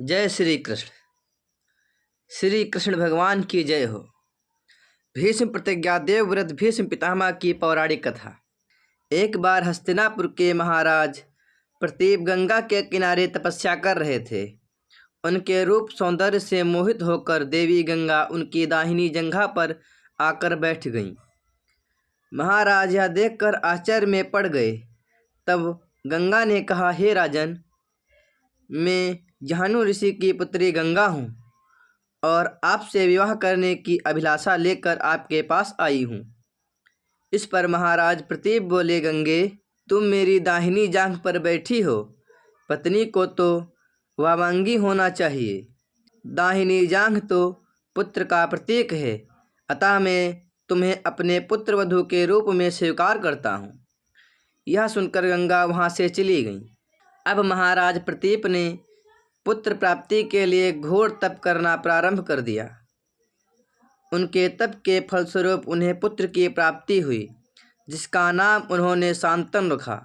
जय श्री कृष्ण। श्री कृष्ण भगवान की जय हो। भीष्म प्रतिज्ञा देवव्रत भीष्म पितामह की पौराणिक कथा। एक बार हस्तिनापुर के महाराज प्रतीप गंगा के किनारे तपस्या कर रहे थे। उनके रूप सौंदर्य से मोहित होकर देवी गंगा उनकी दाहिनी जंघा पर आकर बैठ गईं। महाराज यह देखकर आश्चर्य में पड़ गए। तब गंगा ने कहा, हे राजन, मैं जाहनु ऋषि की पुत्री गंगा हूँ और आपसे विवाह करने की अभिलाषा लेकर आपके पास आई हूँ। इस पर महाराज प्रतीप बोले, गंगे, तुम मेरी दाहिनी जांघ पर बैठी हो। पत्नी को तो वामांगी होना चाहिए। दाहिनी जांघ तो पुत्र का प्रतीक है, अतः मैं तुम्हें अपने पुत्र वधू के रूप में स्वीकार करता हूँ। यह सुनकर गंगा वहाँ से चली गई। अब महाराज प्रतीप ने पुत्र प्राप्ति के लिए घोर तप करना प्रारंभ कर दिया। उनके तप के फलस्वरूप उन्हें पुत्र की प्राप्ति हुई, जिसका नाम उन्होंने शांतनु रखा।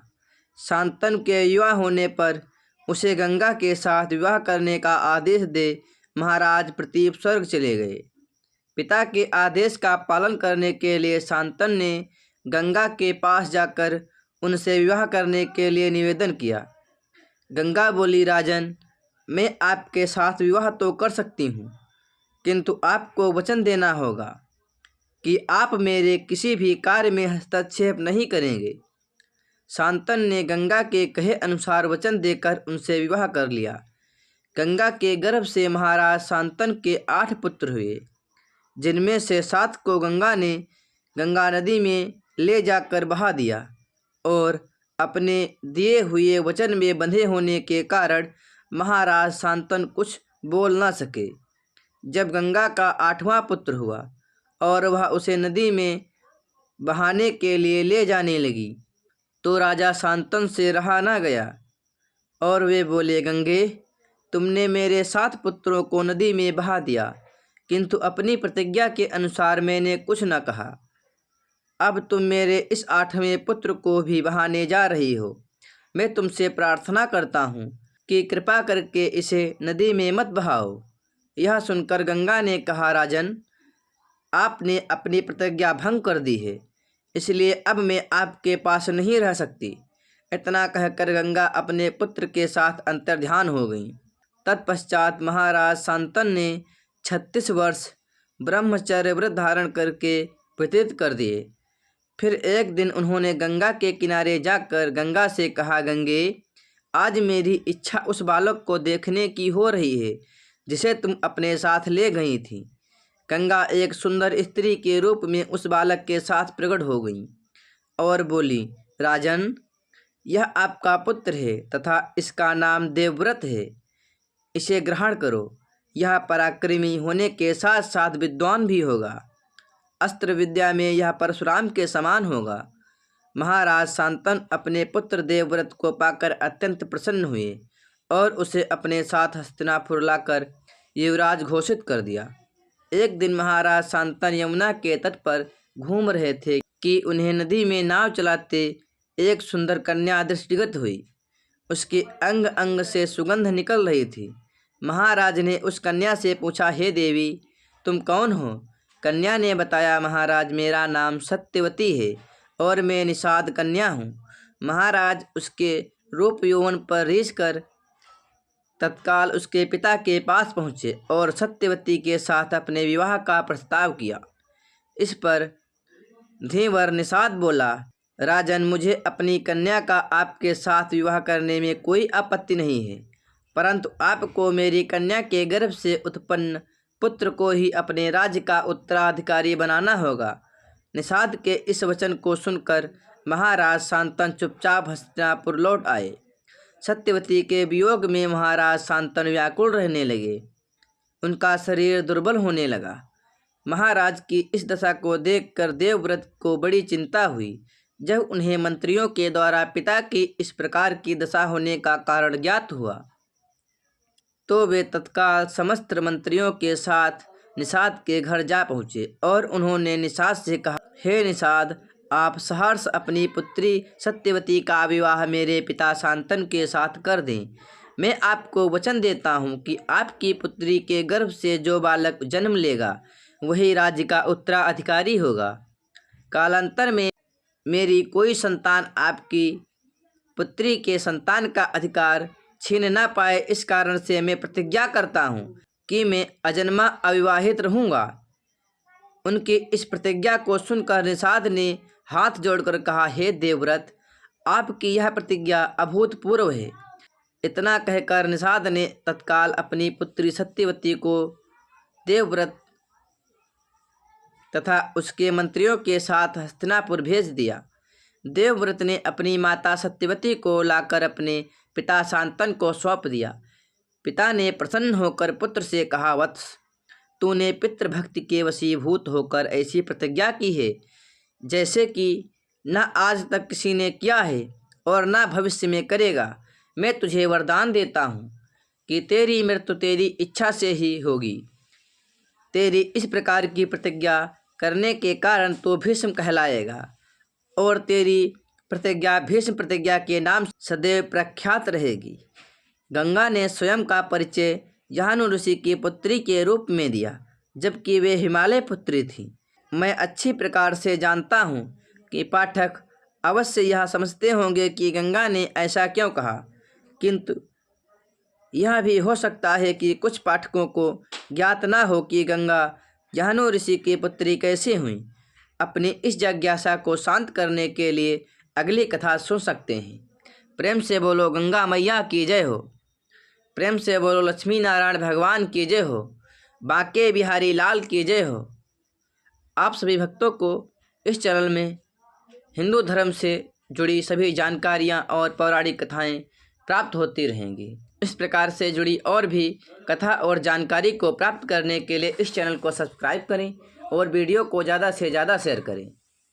शांतनु के युवा होने पर उसे गंगा के साथ विवाह करने का आदेश दे महाराज प्रतीप स्वर्ग चले गए। पिता के आदेश का पालन करने के लिए शांतनु ने गंगा के पास जाकर उनसे विवाह करने के लिए निवेदन किया। गंगा बोली, राजन, मैं आपके साथ विवाह तो कर सकती हूँ, किंतु आपको वचन देना होगा कि आप मेरे किसी भी कार्य में हस्तक्षेप नहीं करेंगे। शांतनु ने गंगा के कहे अनुसार वचन देकर उनसे विवाह कर लिया। गंगा के गर्भ से महाराज शांतनु के 8 पुत्र हुए, जिनमें से 7 को गंगा ने गंगा नदी में ले जाकर बहा दिया और अपने दिए हुए वचन में बंधे होने के कारण महाराज शांतनु कुछ बोल न सके। जब गंगा का 8वां पुत्र हुआ और वह उसे नदी में बहाने के लिए ले जाने लगी, तो राजा शांतनु से रहा न गया और वे बोले, गंगे, तुमने मेरे 7 पुत्रों को नदी में बहा दिया, किंतु अपनी प्रतिज्ञा के अनुसार मैंने कुछ न कहा। अब तुम मेरे इस 8वें पुत्र को भी बहाने जा रही हो। मैं तुमसे प्रार्थना करता हूँ कि कृपा करके इसे नदी में मत बहाओ। यह सुनकर गंगा ने कहा, राजन, आपने अपनी प्रतिज्ञा भंग कर दी है, इसलिए अब मैं आपके पास नहीं रह सकती। इतना कहकर गंगा अपने पुत्र के साथ अंतर्ध्यान हो गई। तत्पश्चात महाराज शांतनु ने 36 वर्ष ब्रह्मचर्य व्रत धारण करके व्यतीत कर दिए। फिर एक दिन उन्होंने गंगा के किनारे जाकर गंगा से कहा, गंगे, आज मेरी इच्छा उस बालक को देखने की हो रही है जिसे तुम अपने साथ ले गई थी। गंगा एक सुंदर स्त्री के रूप में उस बालक के साथ प्रकट हो गई और बोली, राजन, यह आपका पुत्र है तथा इसका नाम देवव्रत है। इसे ग्रहण करो। यह पराक्रमी होने के साथ साथ विद्वान भी होगा। अस्त्र विद्या में यह परशुराम के समान होगा। महाराज शांतनु अपने पुत्र देवव्रत को पाकर अत्यंत प्रसन्न हुए और उसे अपने साथ हस्तिनापुर लाकर युवराज घोषित कर दिया। एक दिन महाराज शांतनु यमुना के तट पर घूम रहे थे कि उन्हें नदी में नाव चलाते एक सुंदर कन्या दृष्टिगत हुई। उसके अंग अंग से सुगंध निकल रही थी। महाराज ने उस कन्या से पूछा, हे देवी, तुम कौन हो? कन्या ने बताया, महाराज, मेरा नाम सत्यवती है और मैं निषाद कन्या हूँ। महाराज उसके रूप यौवन पर रीझ कर तत्काल उसके पिता के पास पहुँचे और सत्यवती के साथ अपने विवाह का प्रस्ताव किया। इस पर धीवर निषाद बोला, राजन, मुझे अपनी कन्या का आपके साथ विवाह करने में कोई आपत्ति नहीं है, परंतु आपको मेरी कन्या के गर्भ से उत्पन्न पुत्र को ही अपने राज्य का उत्तराधिकारी बनाना होगा। निषाद के इस वचन को सुनकर महाराज शांतनु चुपचाप हस्तिनापुर लौट आए। सत्यवती के वियोग में महाराज शांतनु व्याकुल रहने लगे। उनका शरीर दुर्बल होने लगा। महाराज की इस दशा को देखकर देवव्रत को बड़ी चिंता हुई। जब उन्हें मंत्रियों के द्वारा पिता की इस प्रकार की दशा होने का कारण ज्ञात हुआ, तो वे तत्काल समस्त मंत्रियों के साथ निषाद के घर जा पहुँचे और उन्होंने निषाद से कहा, हे निषाद, आप सहर्ष अपनी पुत्री सत्यवती का विवाह मेरे पिता शांतनु के साथ कर दें। मैं आपको वचन देता हूँ कि आपकी पुत्री के गर्भ से जो बालक जन्म लेगा वही राज्य का उत्तराधिकारी होगा। कालांतर में मेरी कोई संतान आपकी पुत्री के संतान का अधिकार छीन न पाए, इस कारण से मैं प्रतिज्ञा करता हूँ कि मैं अजन्मा अविवाहित रहूँगा। उनकी इस प्रतिज्ञा को सुनकर निषाद ने हाथ जोड़कर कहा, हे देवव्रत, आपकी यह प्रतिज्ञा अभूतपूर्व है। इतना कहकर निषाद ने तत्काल अपनी पुत्री सत्यवती को देवव्रत तथा उसके मंत्रियों के साथ हस्तिनापुर भेज दिया। देवव्रत ने अपनी माता सत्यवती को लाकर अपने पिता शांतनु को सौंप दिया। पिता ने प्रसन्न होकर पुत्र से कहा, वत्स, तूने पितृभक्ति के वशीभूत होकर ऐसी प्रतिज्ञा की है जैसे कि न आज तक किसी ने किया है और न भविष्य में करेगा। मैं तुझे वरदान देता हूँ कि तेरी मृत्यु तेरी इच्छा से ही होगी। तेरी इस प्रकार की प्रतिज्ञा करने के कारण तू भीष्म कहलाएगा और तेरी प्रतिज्ञा भीष्म प्रतिज्ञा के नाम सदैव प्रख्यात रहेगी। गंगा ने स्वयं का परिचय जहानु ऋषि की पुत्री के रूप में दिया, जबकि वे हिमालय पुत्री थी। मैं अच्छी प्रकार से जानता हूँ कि पाठक अवश्य यह समझते होंगे कि गंगा ने ऐसा क्यों कहा, किंतु यह भी हो सकता है कि कुछ पाठकों को ज्ञात न हो कि गंगा जहानु ऋषि की पुत्री कैसे हुई। अपनी इस जिज्ञासा को शांत करने के लिए अगली कथा सुन सकते हैं। प्रेम से बोलो गंगा मैया की जय हो। प्रेम से बोलो लक्ष्मी नारायण भगवान की जय हो। बांके बिहारी लाल की जय हो। आप सभी भक्तों को इस चैनल में हिंदू धर्म से जुड़ी सभी जानकारियाँ और पौराणिक कथाएँ प्राप्त होती रहेंगी। इस प्रकार से जुड़ी और भी कथा और जानकारी को प्राप्त करने के लिए इस चैनल को सब्सक्राइब करें और वीडियो को ज़्यादा से ज़्यादा शेयर करें।